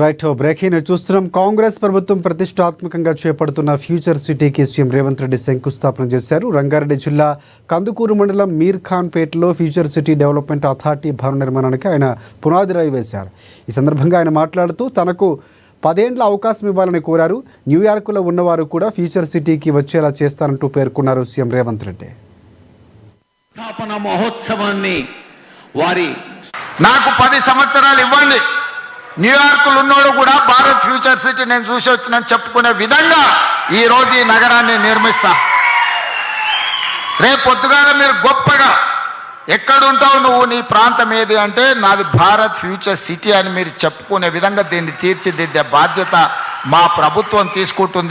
Right breaking చూస్తున్నాం. కాంగ్రెస్ ప్రభుత్వం ప్రతిష్టాత్మకంగా చేపడుతున్న ఫ్యూచర్ సిటీకి సీఎం రేవంత్ రెడ్డి శంకుస్థాపన చేశారు. రంగారెడ్డి జిల్లా కందుకూరు మండలం మీర్ ఖాన్ పేటలో ఫ్యూచర్ సిటీ డెవలప్మెంట్ అథారిటీ భవన నిర్మాణానికి ఆయన పునాది రాయి వేశారు. ఈ సందర్భంగా ఆయన మాట్లాడుతూ తనకు 10 ఏళ్ల అవకాశం ఇవ్వాలని కోరారు. న్యూయార్క్లో ఉన్నవారు కూడా ఫ్యూచర్ సిటీకి వచ్చేలా చేస్తారంటూ పేర్కొన్నారు సీఎం రేవంత్ రెడ్డి. స్థాపన మహోత్సవాన్ని నాకు 10 సంవత్సరాలు ఇవ్వండి, న్యూయార్క్లో ఉన్నోడు కూడా భారత్ ఫ్యూచర్ సిటీ నేను చూసి వచ్చినని చెప్పుకునే విధంగా ఈ రోజు ఈ నగరాన్ని నిర్మిస్తా. రేపు పొద్దుగాల మీరు గొప్పగా ఎక్కడుంటావు నువ్వు, నీ ప్రాంతం ఏది అంటే నాది భారత్ ఫ్యూచర్ సిటీ అని మీరు చెప్పుకునే విధంగా దీన్ని తీర్చిదిద్దే బాధ్యత మా ప్రభుత్వం తీసుకుంటుంది.